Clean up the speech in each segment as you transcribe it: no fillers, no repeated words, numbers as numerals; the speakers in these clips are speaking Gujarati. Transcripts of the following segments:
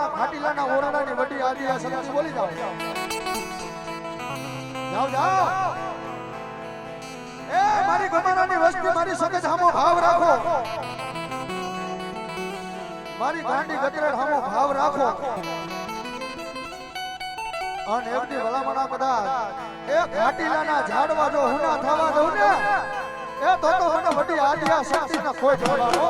ભલામણા ખાટીલાના ઓરડાની વડી આદિ આ શબ્દ બોલી જાઓ. જાઓ જાઓ. એ મારી ગમારાની વસ્તી મારી સગજ સામો ભાવ રાખો. મારી ગાંડી ગતરેડ સામો ભાવ રાખો. અને એકની ભલામણા બધા એ ખાટીલાના ઝાડવા જો હુના થવા દઉં ને એ તો મને વડી આદિ આ શક્તિના કોઈ જવાબો.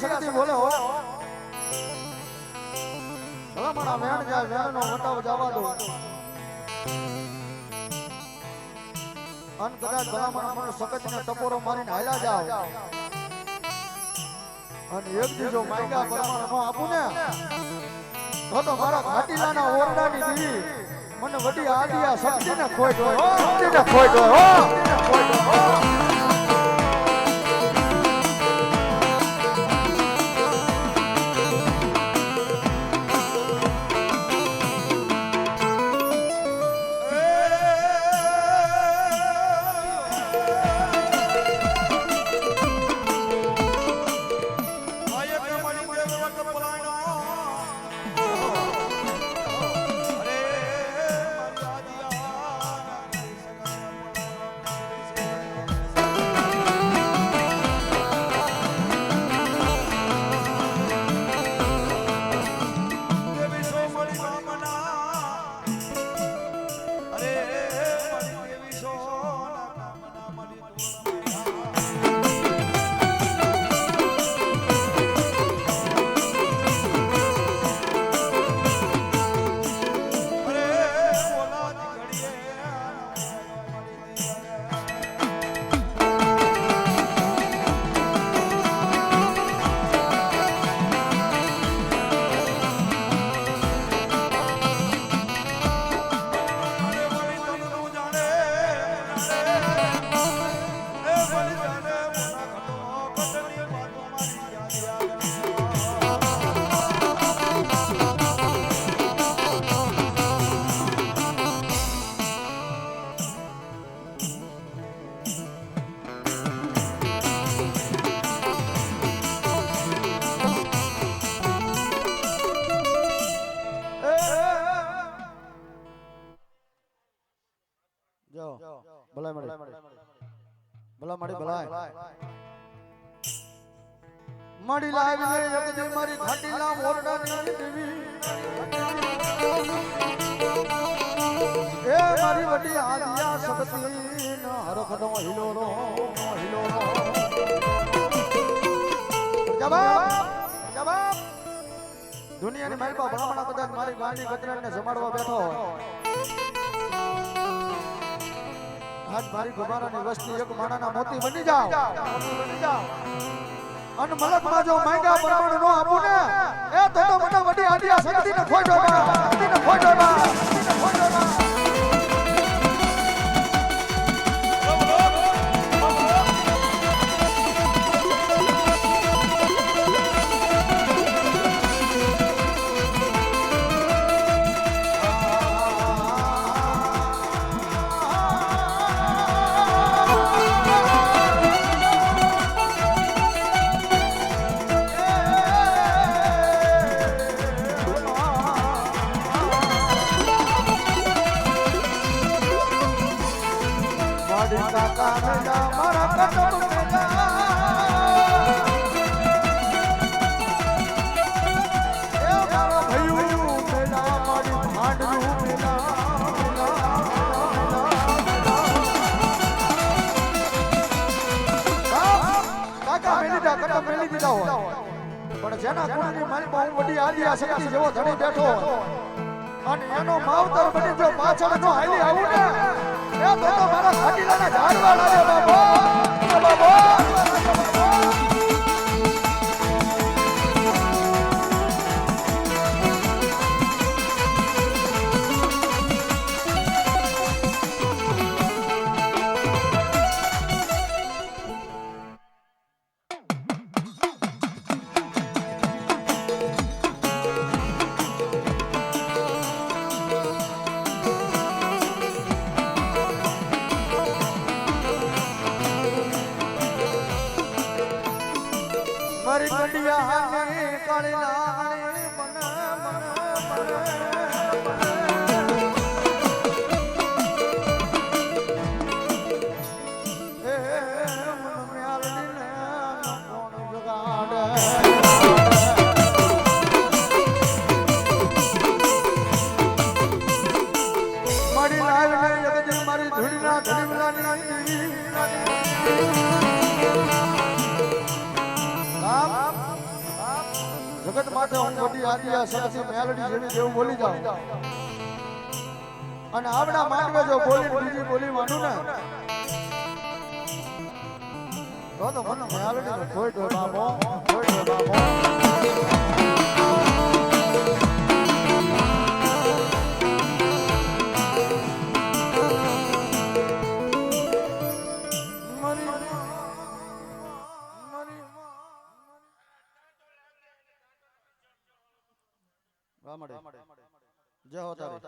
શક્તિ બોલે હો ભલામણા વેણ જાય વેણનો વટાવ જવા દો. અન કદાચ ભલામણા મને સકતને ટપોરો મારીને હાલ્યા જાવ અને એક દીજો માંગ્યા ભલામણા નો આપું ને તો મારા ઘાટીલાના ઓરડાની દેવી મને વડી આદિ આ શક્તિને ખોટ હોય હો. શક્તિને ખોટ હોય હો. ખોટ હોય હો. મળી લાવી લે મારી ઘાટીલા ઓરડાની દેવી એ મારી વડી આદિયા શક્તિ ન હરખનો હિલોરો હિલોરો. જવાબ જવાબ. દુનિયાની મારી પાસે ભલામણા કદાચ મારી ગાંડી ગતરાને જમાડવા બેઠો આજ મારી ગુબારાની વસ્તી એક માણાના મોતી બની જાવ અને મલકમાં જો માંગ્યા પ્રમાણ નો આપું ને એ તો મને વડી આદિયા શક્તિને ખોટો શક્તિને ખોટો પણ જેના ગુણની મારી બહુ વડી આદિયા શક્તિ જેવો ધણી બેઠો અને એનો માવતર બની જો પાછળ નો હાલી આવું ને એ તો મારા ખાટીલાના ઝાડવા લાગે બાબો બાબો મારી કંડિયાની કાળી લાણી બન એ મન મ્યાલડીને કોણ જગાડે મારી લાવીને જગત મારી ધૂળના ધડીલાની જગત માટે હું બધી આદિયા સરસી મેલડી જેવી જેવું બોલી જાઉં અને આવડા માંડવે જો બોલી બીજી બોલી માંડું ને તો મને મેલડી નો કોઈ ડો બાબો કોઈ ડો બાબો જય હો તારી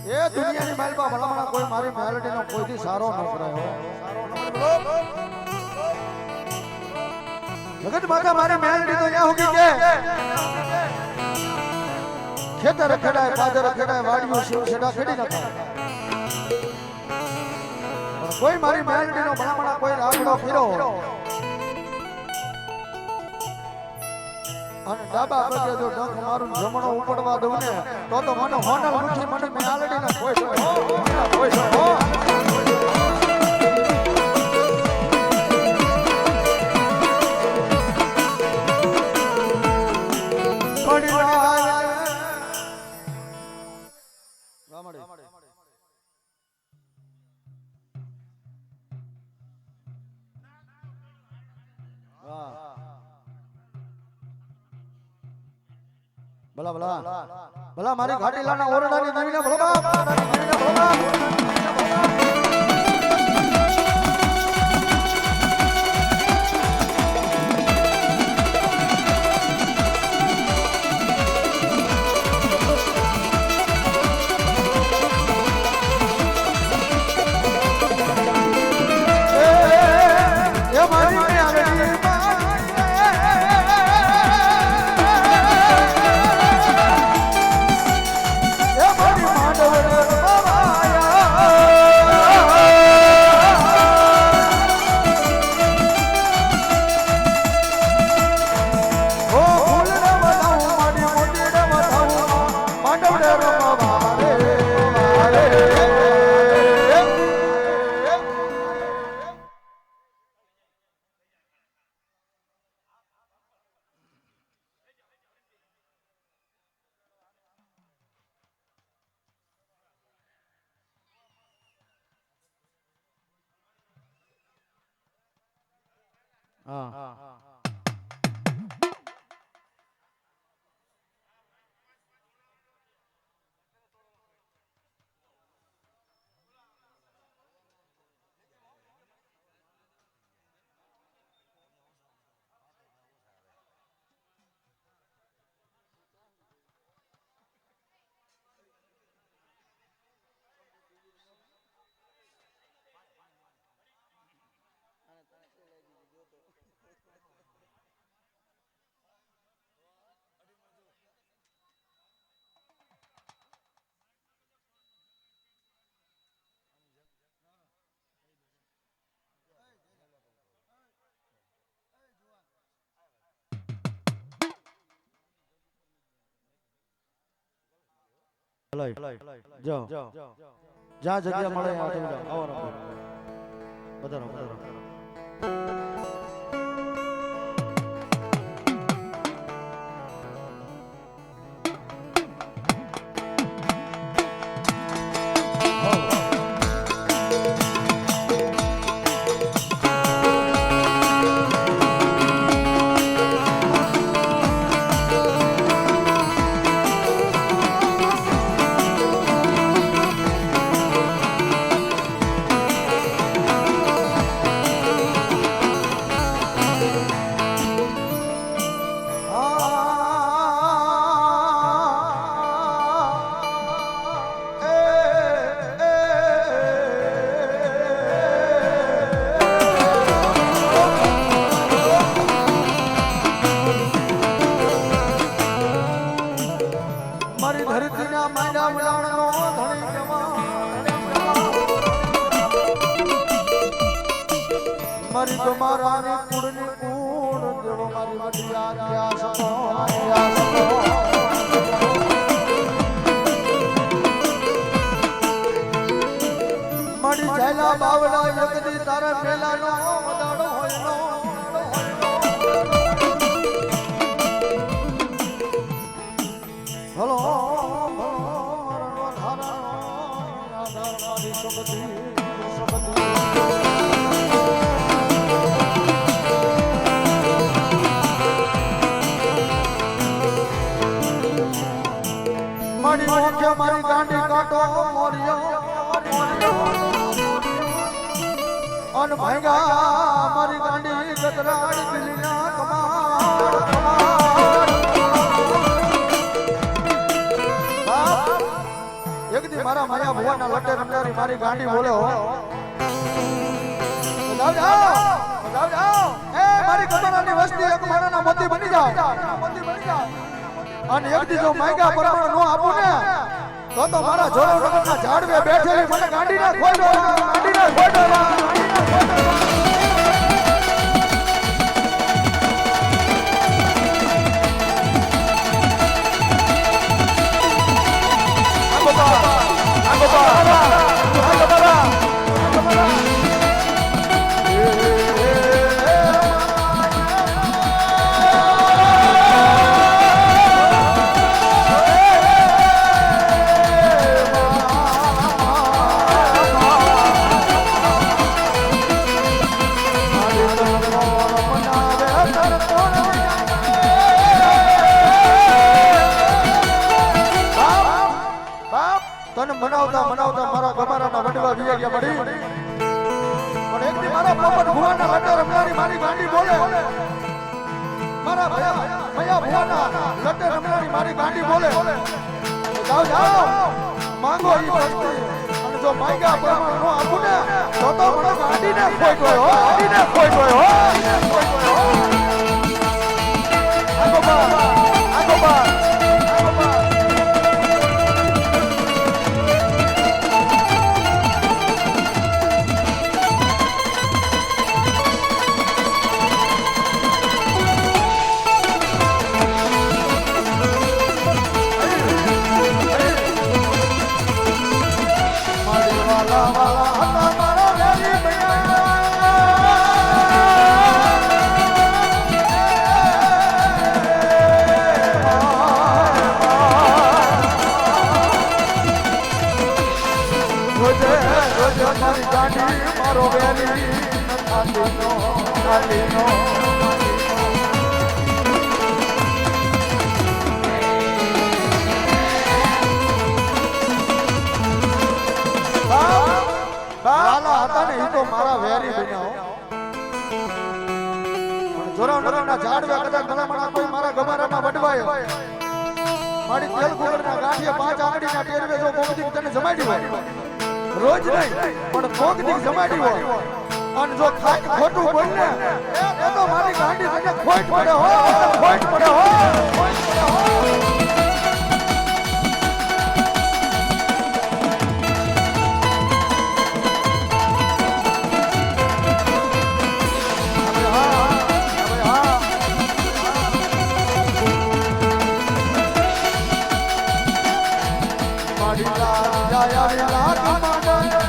એ દુનિયાની માલપા ભલામણા કોઈ મારી મેલડીનો કોઈથી સારો ન કરાયો જગત માતા મારી મેલડી તો યા હોગી કે ખેતર ખેડાય પાદર ખેડાય વાડીઓ શિવ છેડા ખેડી નખાય કોઈ મારી મેલડીનો ભલામણા કોઈ રાગડો ફીરો અને ડાબા પગે જો ડંખ મારું જમણો ઉપડવા દઉં ને તો મને હોનલ મુઠી મને મેલડીને કોઈ કોઈ ભલા ભલા ભલા મારી ઘાટીલાના ઓરડાની નવીને ભલા જાઓ જ્યાં જગ્યા મળે ત્યાં થઈ જાઓ. આવો રમો વધારો વધારો. મારી તમારાની કુળની કુળ દેવો મારી મઢિયા ત્યાં સતો મારી જાયલા બાવડા યગદી તારા મેલાનો વદાડો હોયનો હલો મારી સબતી મારી મોખે મારી ગાંડી કાટો મોરિયો અન ભાંગા મારી ગાંડી ગતરાડી દિલના કમાડ એક દી મારા માયા ભુવાના લટે રમનારી મારી ગાંડી બોલે હો જાવ એ મારી કમરાની વસ્તી એક મારાના મોતી બની જાવ અને એક દી જો માંગ્યા પરમાણ નો આપું ને તો મારા જોડો નગરના ઝાડવે બેઠેલી મને ગાંડીના ખોડો મનાવતા મારા ગમારાના વડવા વિયા ગયા મળી પણ એક દી મારા પોપટ ભુવાના લટે રમનારી મારી ગાંડી બોલે મારા ભયા ભુવાના લટે રમનારી મારી ગાંડી બોલે જાઓ માંગો ઈ વસ્તુ અને જો માંગ્યા પ્રમાણ નો આપું ને તો મને ગાંડીને ખોટોય હો આગોબા મારી ગાંડી મારો વેલી નાલીનો બાલા હતા ને એ તો મારા વેરી બન્યા જોરાવનગરના ઝાડવે કદાચ ગલામણા કોઈ મારા ગમારામાં વડવાયો મારી તેલ કુકરના ગાંઠિયા 5 આંગળીના ટેરવે જો કોકદી તને જમાડી હોય રોજ નહીં પણ કોકદી જમાડી હોય અને જો ખોટું બોલને એ તો મારી ગાંડી તને ખોટ પડે હો મારી લાલ જાય લાલ માંડે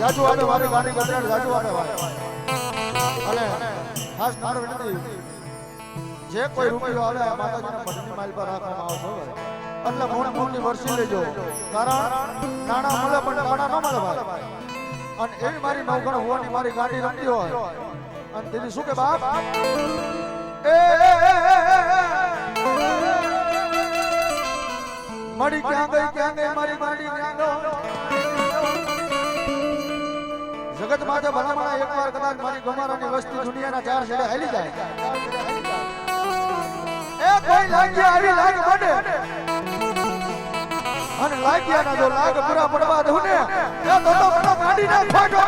જાજુ આપે મારી ગાડી ગંડાળ જાજુ આપે અને ખાસ મારો વિનંતી જે કોઈ રૂપિયો આવે માતાજીના પદની માલ પર રાખવામાં આવશે એટલે મોટી વર્ષી લેજો કારણ નાણા મળે પણ નાણા ન મળે ભાઈ અને એવી મારી નવગણ હોવાની મારી ગાડી રમતી હોય અને તેની શું કે બાપ એ મળી ક્યાં ગઈ મારી ગાડી ક્યાં ગઈ જગત માટે ભલામણા એકવાર કદાચ મારી ગમારાની વસ્તી દુનિયાના ચાર છેડે હેલી જાય એ કોઈ લાગ્યા આવી લાગ બને અને લાગ્યાના જો લાગ પૂરા પડવા દઉં ને એ તો મને ગાડીને ફાટો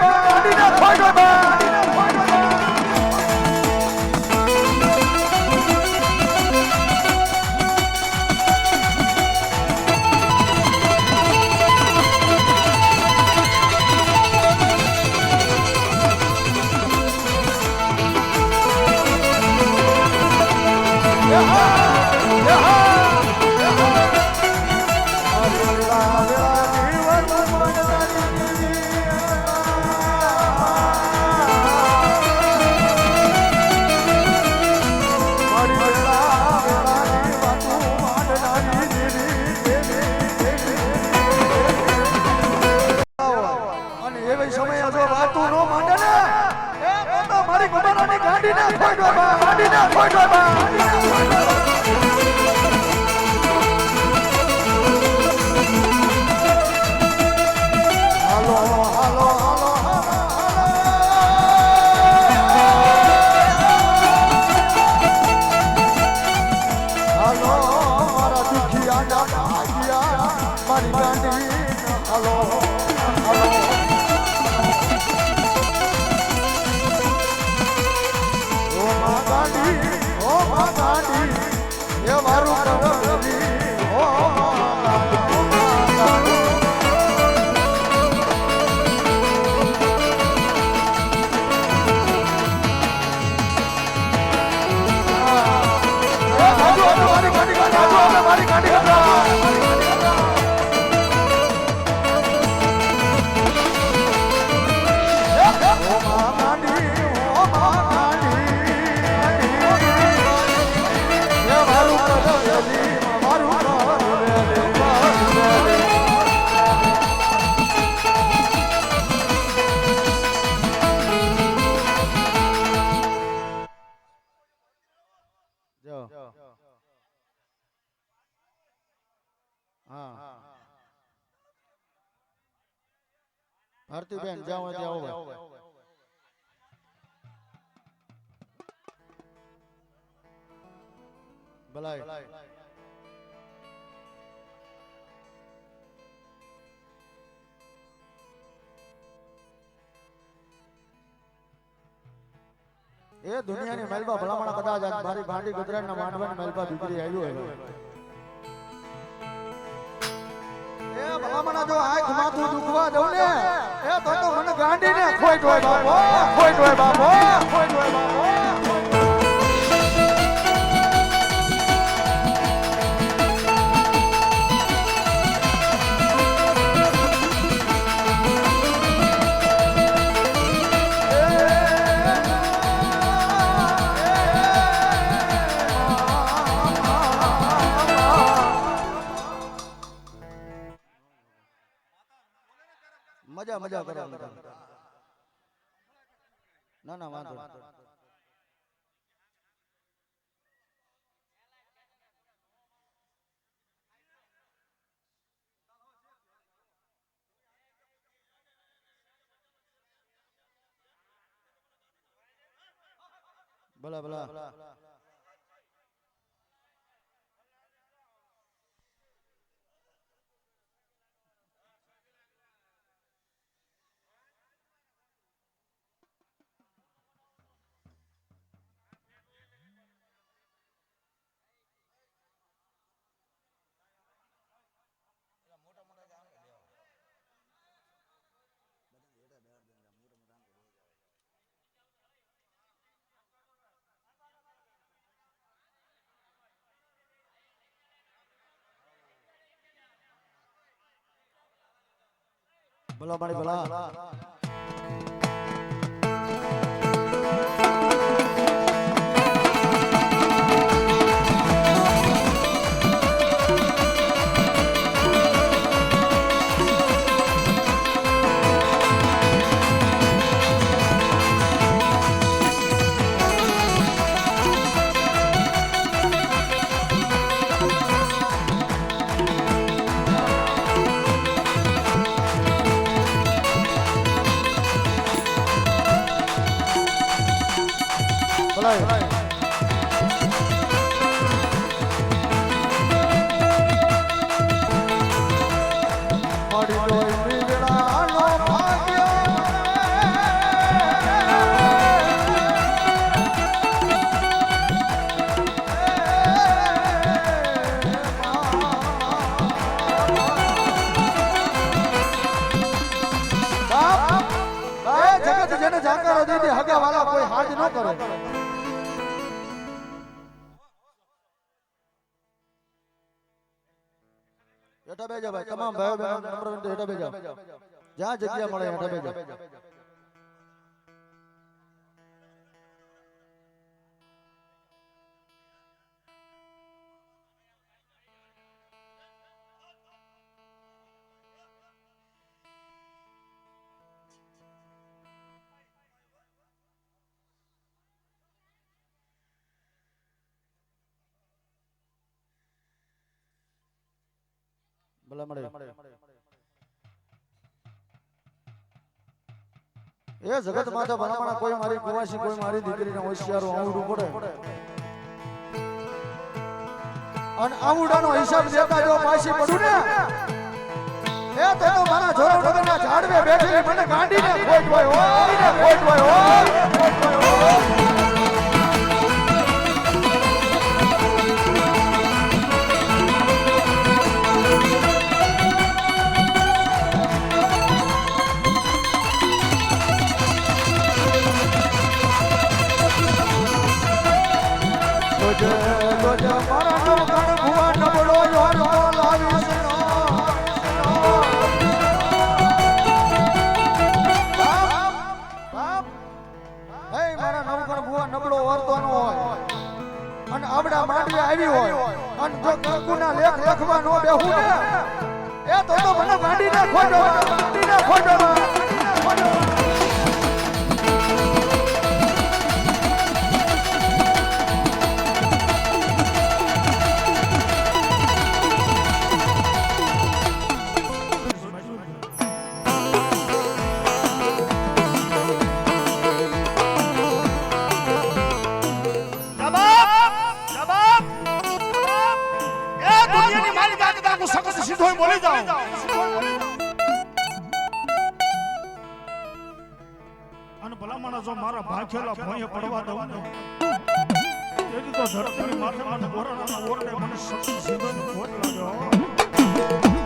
મારી ગાંડી હાલો હાલો ઓ મા ગાંડી એ મારું કરવલી ઓ મારી ગાંડી ભારતી બેન જાઓ ત્યાં ભલાઈ એ દુનિયાની મેલબા ભલામણ કદાચ મારી ભાંડી ગુજરાતના માંડવાની મેલબા દીકરી આવ્યું એ ભલામણ જો આંખ માથું દુખવા દઉં ને એ તો મને ગાંડીને ખોઈ હોય બાપો ખોઈ હોય બાપો ખોઈ હોય બાપો મજા મજા કરો ના ના વાંધો ભલા ભલા ભલા મારી ભલા જેને જાકારો દીધી હગા વાળા કોઈ હાજ ન કરે હેઠા બેજા ભાઈ તમામ ભાઈઓ બહેનો નમ્ર વિનંતી હેઠા બેજા જ્યાં જગ્યા મળે હેઠા બેજા ભલા મળે એ જગત માથે ભલામણા કોઈ મારી કુવાસી કોઈ મારી દીકરીને હોશિયારો આવડું પડે અને આવડાનો હિસાબ દેતા જો પાછી પડું ને જોરાવનગરના ઝાડવે બેઠેલી મને ગાંડીને ખોટવાય હોય ને ખોટવાય હોય. મારા નવગણ ભુવા નબળો યોનો લાવીશ મારા નવગણ ભુવા નબળો વર્તો ન હોય અને આવડા માંડવે આવી હોય અને જો કાકુના લેખ લખવા નો બેહું ને એ તો મને ગાંડીને ખોટો બોલી જાઓ અને ભલામણ જો મારા ભાખેલા ભોંયે પડવા દઉં ને તેથી તો ધરતીની માથે મને બોરાના ઓરડે મને શક્તિ સીધોની ખોટ લાગ્યો.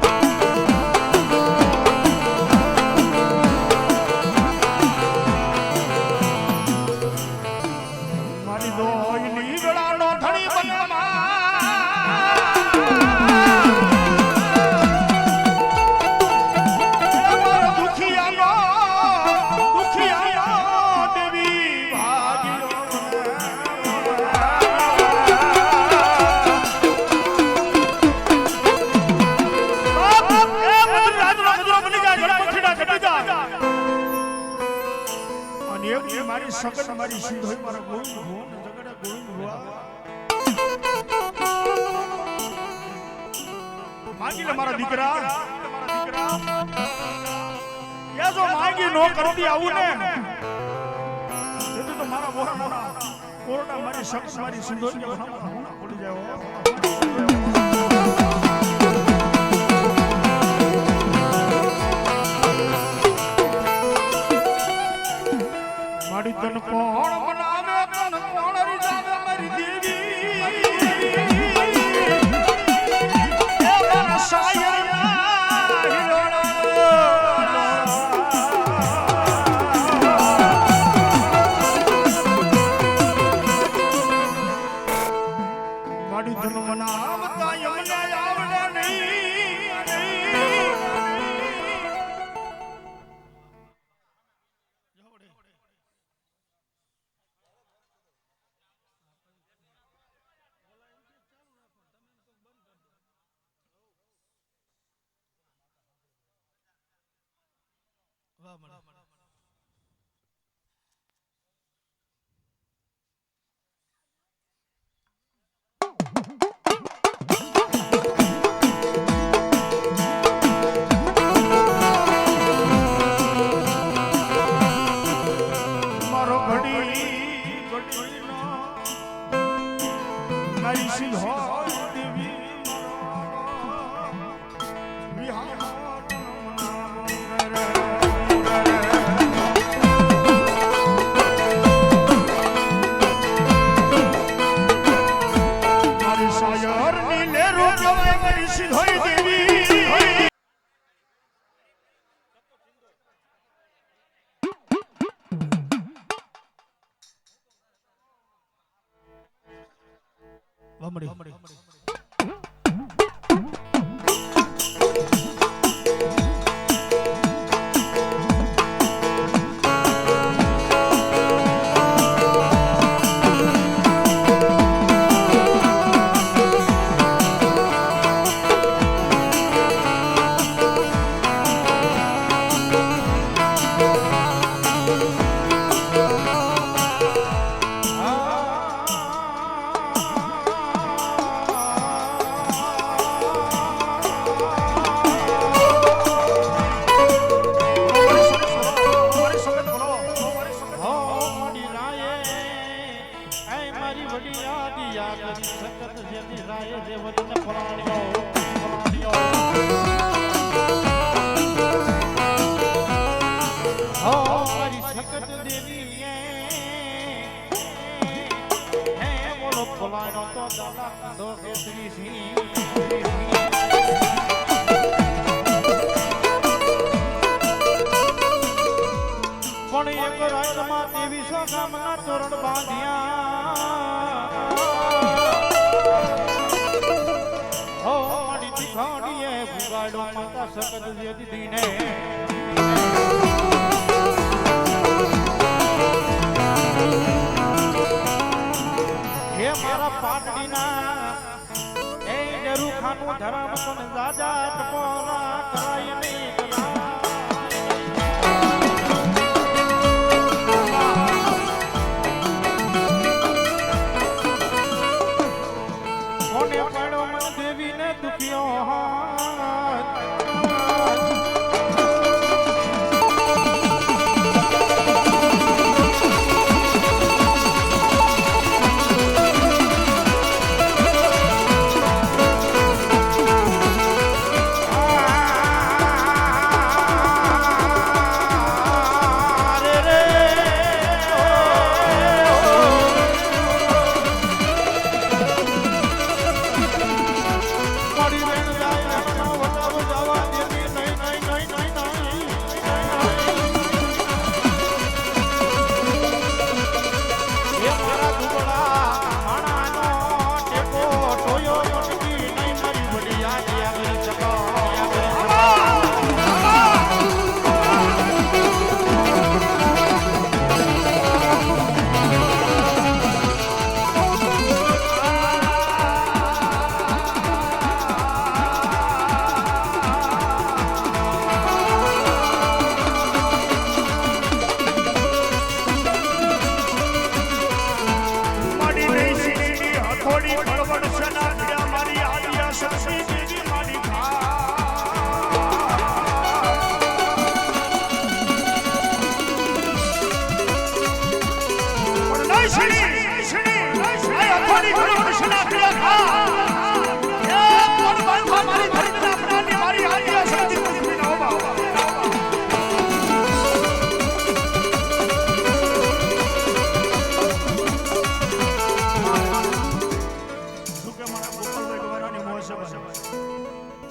મારી દોયની વેળાનો ધણી બને મારી સગન મારી સિંધોઈ મારા ગોવિંદ ભુવન જગડે ગોવિંદ ભુવા માંગી લે મારા દીકરા એ જો માંગી નો કરતી આવું ને તેથી તો મારા બોરાના કોરડા મારી સગન મારી સિંધોઈ કે ભણા પડી જાય. મારી તન કોણ બનાવે તન કોણ રીજાવે મારી દેવી એ મારા શાયરના હિલોણા મારી તન બનાવતા યમને આવડે નહીં. મારો ઘડી મારી સિંધોઈ દેવી વમડી માતા સકત જે દીને હે મારા પાટડીના એ નરુખાનું ધરમ પણ દાદા ટપોરા કરાય નહીં કોને પડ્યો મન દેવીને દુખ્યો હાથ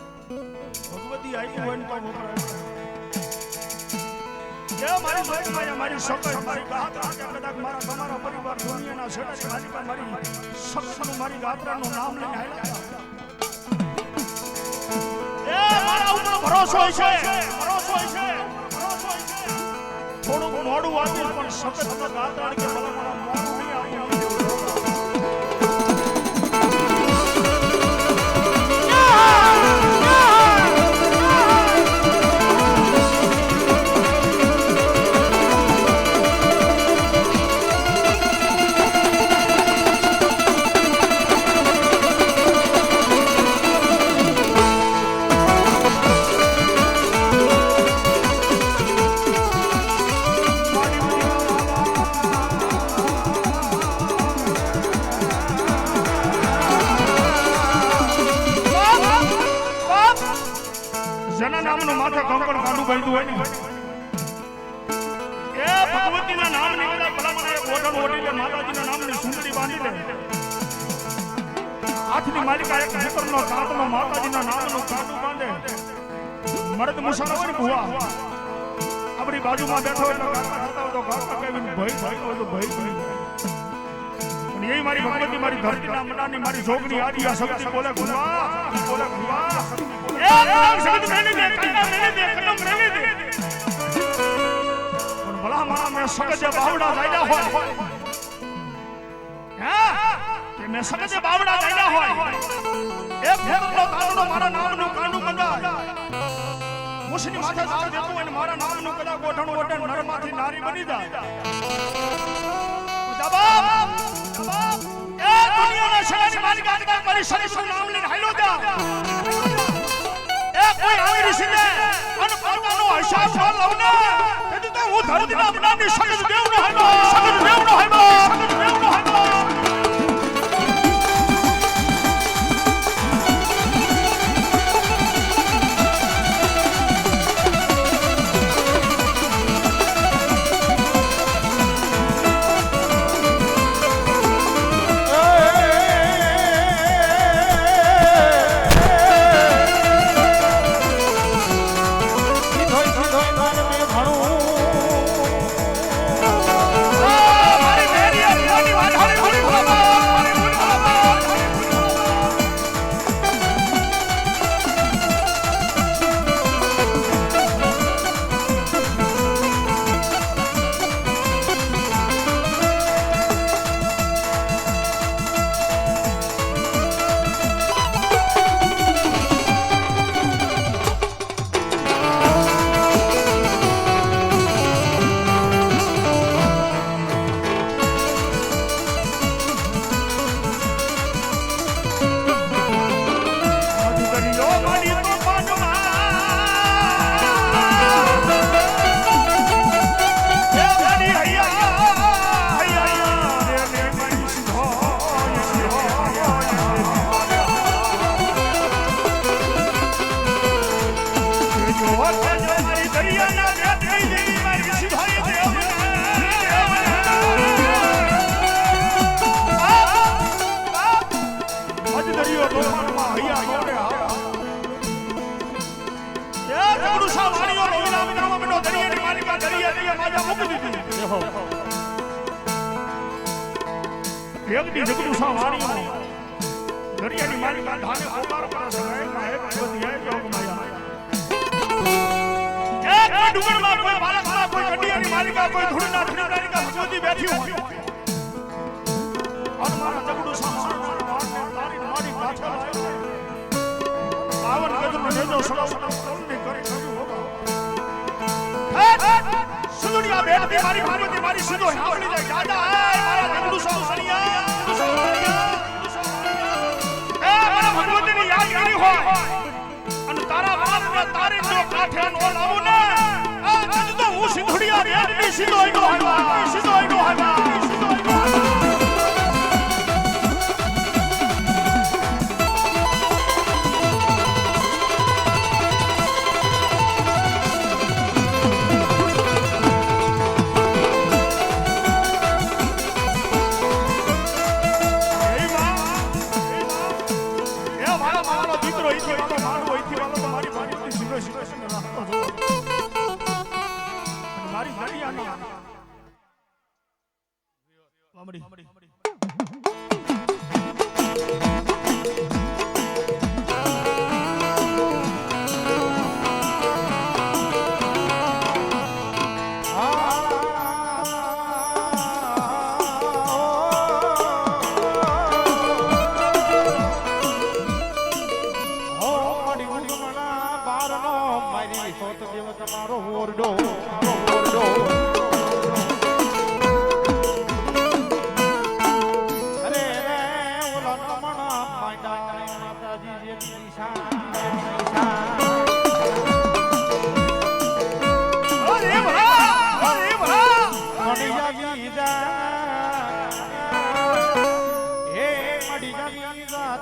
ભગવતી આવી હોય ને તો મારી જોગમાં મારી સકલ મારી ગાત્રા કદાચ મારા તમારા પરિવાર દુનિયાના છેડાની માલિકા મારી સકલનું મારી ગાત્રાનું નામ લઈને આવ્યા એ મારા ઉપર ભરોસો છે થોડું મોડું આવ્યું પણ સકલના ગાત્રા કે મને મોડું નહીં આવ્યું જેના નામનું માથે કંકણ કાઢું બાંધ્યું હોય ને એ ભગવતીના નામ નીકળ્યા ભલામણ એક ઓઢણ ઓઢીને માતાજીના નામની સુંદરી બાંધી લે હાથની માલિકા એક દીકરનો કાંતનો માતાજીના નામનું કાંટું બાંધે મરદ મુસાફર હોય ને ભુવા આપણી બાજુમાં બેઠો એટલે ગાતા થતા હોય તો ગાતા કહીને ભય થાય હોય તો ભય થઈ જાય એ મારી ભગવતી મારી ધરતીના મનાની મારી જોગની આદિ આ શક્તિ બોલે ભુવા એ શબ્દ મેને દે કન્ના મેને દે કન્ના મેને દે પણ ભલા મારા મે સગજે બાવડા જાયડા હોય હા કે મે સગજે બાવડા જાયડા હોય એ ફેરનો કાંડો મારા નામનું કાંડું કંડા મુસની માથે જાળ દેતું હોય ને મારા નામનું કદા ગોઠણ ઓઢે નરમાંથી નારી બની જાય જવાબ એ દુનિયાના શેની માલિકા કદા મારી શરીરનું નામ લઈને હાલો જા કોઈ આવી રીને અન પાતાનો હિસાબ ન લઉને તેથી તો હું ધરતીના મનાની સગજ દેવનો હાલો સગજ દેવનો હાલો સગજ દેવનો હાલો ઓકે જો મારી દરિયાના બેટની દેવી મારી સિંહાઈ દેવને અજ દરિયો તોફાનમાં હૈયા મોડે એ જગડુ સા વાણીઓ લોહીના વિનામાં બેટો દરિયાની માલિકા દરિયા માજા મૂકી દીધી એકડી જગડુ સા વાણીઓ દરિયાની માલિકા ધાને ઓકાર પર સગાય માં એક બધી જોગ માયા એક ડુંગરમાં કોઈ બાળકમાં કોઈ કડિયાની માલિકા કોઈ ધૂળના ધૂળનાની ભગવતી બેઠી હોય અને મારા જગડુ સા વાણીઓ તારી મારી ગાથે લાય પાવન ગજનો નેજો સડો તોલની કરી કર્યું હોગા સુદુડિયા બેઠી મારી ભગવતી મારી સીધો હાવડી જાય દાદા મારા જગડુ સા સણિયા ભગવતીની યાદ કરી હોય અને તારા બાપને તારી જો કાઠે નો લાવું ને આ જજ તો હું સિંધુડિયા રેડની સીધો આઈનો હાવા સીધો આઈનો હાવા મારી દરિયાના વામડી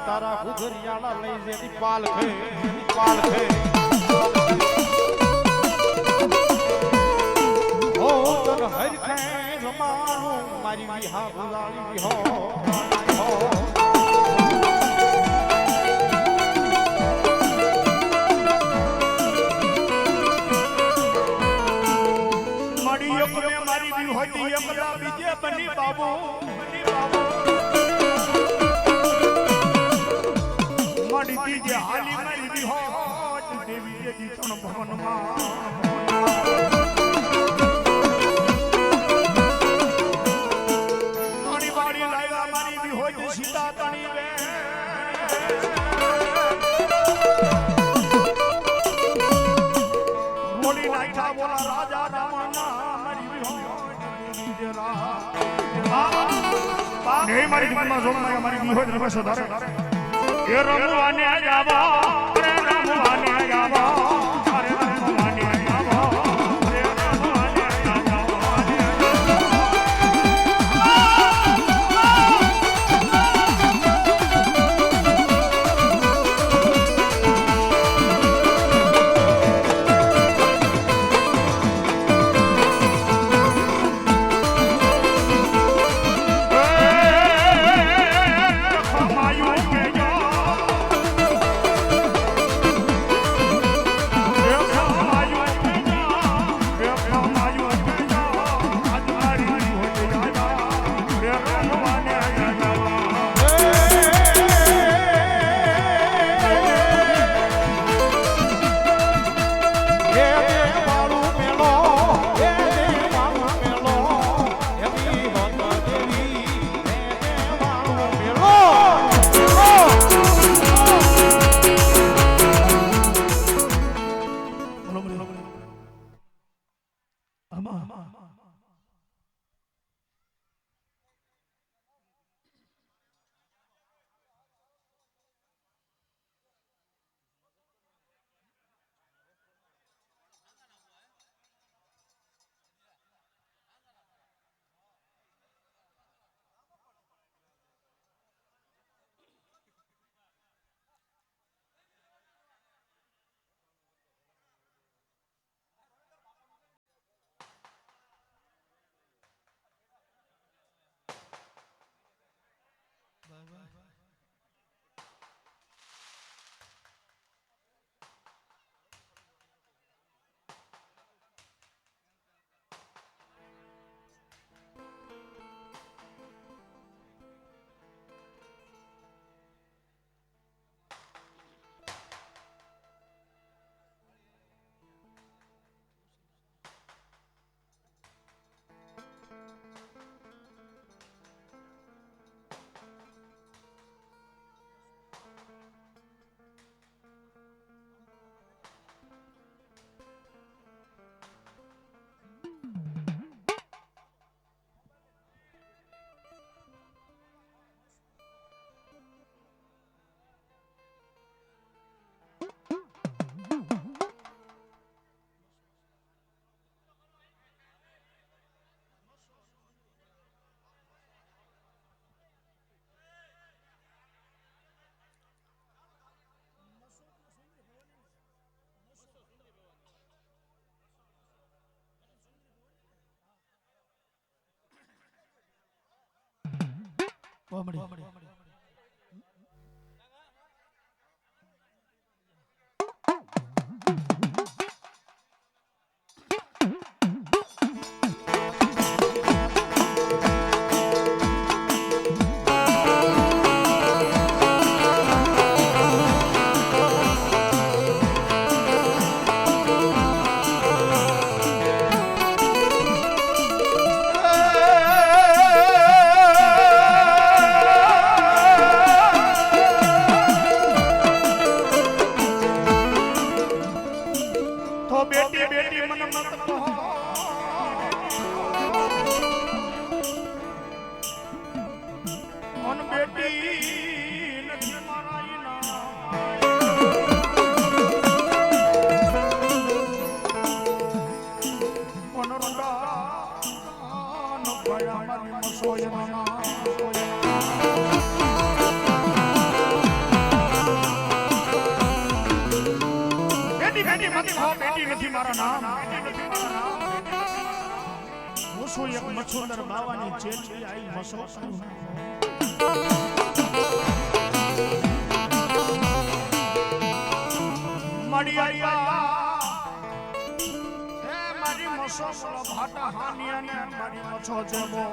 તારા ગુજરિયાળા લઈ જેની પાલખે પાલખે ઓ તન હરખે રમાણું મારી વિહા ભુલાળી હો મારી એકને મારી બી હોતી એકલા બીજે બની બાબુ મડી જે હાલી મારી બી હોત દેવી જે જીતણ ભવનમાં પાણી પાણી લાવ્યા મારી બી હોતી સીતા તણી વે બોલી નાખ્યા બોલા રાજા રામના મારી બી હોત દેવી જે રા ને મારી જીવનમાં જોડમાં મારી બી હોત રમેશ ધારે ये रमुवाने जावा रे रमुवाने जावा अरे रमुवाने जावा रे रमुवाने जावा મચ્છુંદર બાવાની ચેચી આઈ મસો મડી આયા હે મારી મસો ભાટા હાનિયા ને મારી મછો જેવો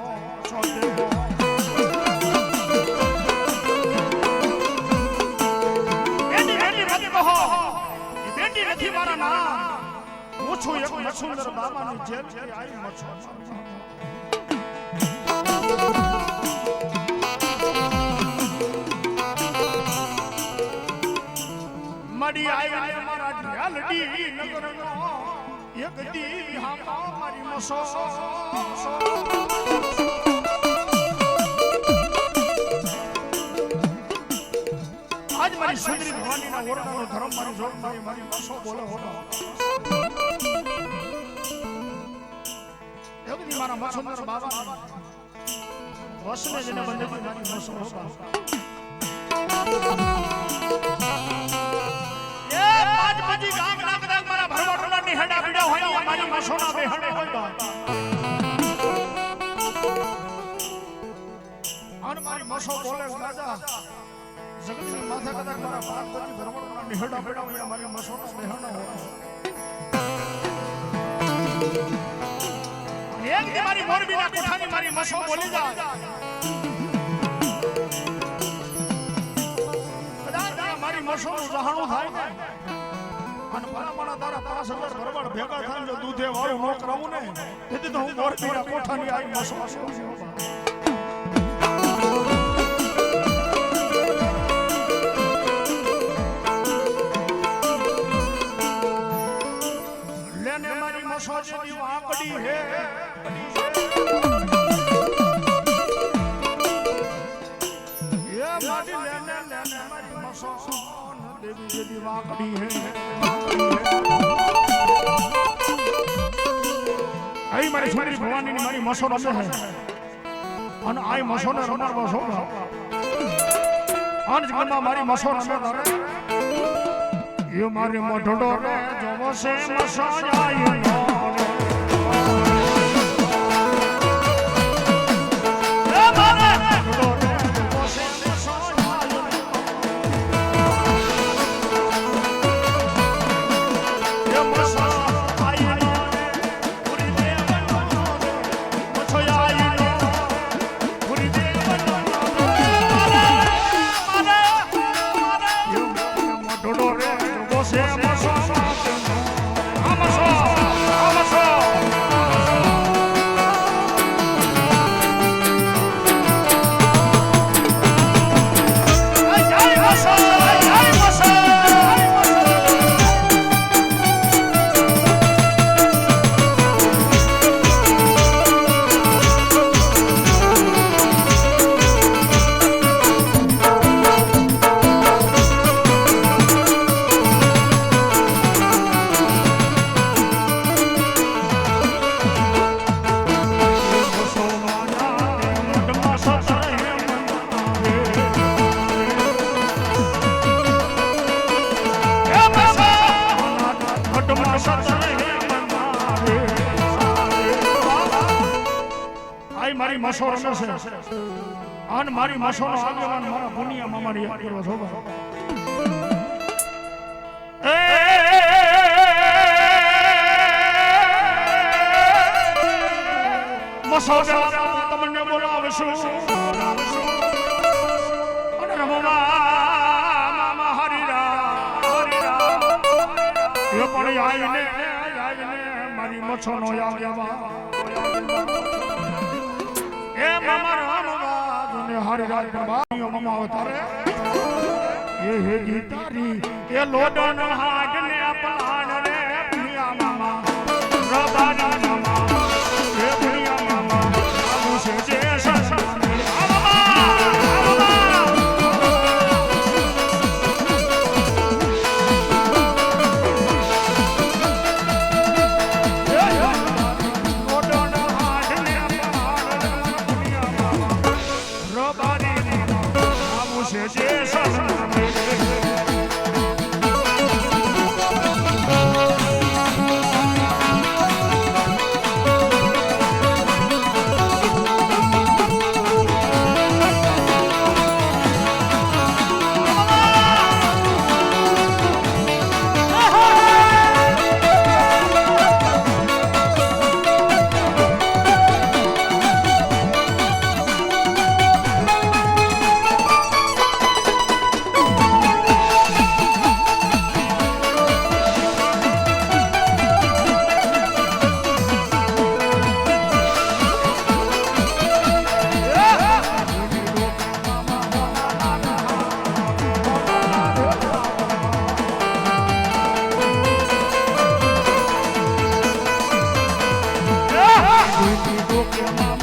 છો દેવો બેટી મત કહો બેટી નથી મારા નામ હું છું એક મચ્છુંદર બાવાની ચેચી આઈ મછો મડી આઈ મારા ઢાલડી નગરનો એક દી હા મારી મસો આજ મારી સુંદરી ભવાનીના ઓરડાનો ધર્મ મારી જોડ મારી મસો બોલે હોતો એક દી મારા મસુંદર બાબા વસને જેને બંધેથી મારી મસો હોતા પાંચપજી ગામ ના કદાચ મારા ભરવાડોના નિહડા બીડા હોય મારી મસોના બેહડે હોય અને મારી મસો બોલે રાજા જગતની માથે કદાચ મારા પાંચપજી ભરવાડોના નિહડા બીડા હોય મારી મસોના બેહડે હોય એક દી મારી મોરબીના કોઠાની મારી મસો બોલી જાય મારી મસોનું જહાણું થાય ને અને ભલામણા તારા 5000 ભરવાડ ભેગા થાય જો દૂધે વાળું નો કરાવું ને તેથી તો હું મોરબીના કોઠાની આઈ મસો લેને મારી મસો જેવી વાંકડી હે મારી લેને મારી મસો દેવી જેવી વાંકડી હે આઈ મારી સુંદરી ભવાનીની મારી મસો રમે હે અને આઈ મસોને રમાડવા છો આજ ગમમાં મારી મસો રમે તારે એ મારી મોઢડો રે જોવો છે મસો જાય નો રે મારે મોઢડો રે જોવો છે મસો મારી મસો રમે છે અને મારી મસોનો આગેવાન મારા પુનિયામાં મારી યાદ કરો છો મસો તમને બોલાવશું અને રમવા હરીરા એ પણ આવીને મારી મસોનો આગેવાન એ મામા રામવા જોને હારી રાત બાયો મામા અવતારે એ હે ગીતારી એ લોડન હાડ ને પલાણ રે પુનિયા મામા રબારી મામા એ પુનિયા મામા આબુ છે જે સસમાને Look at my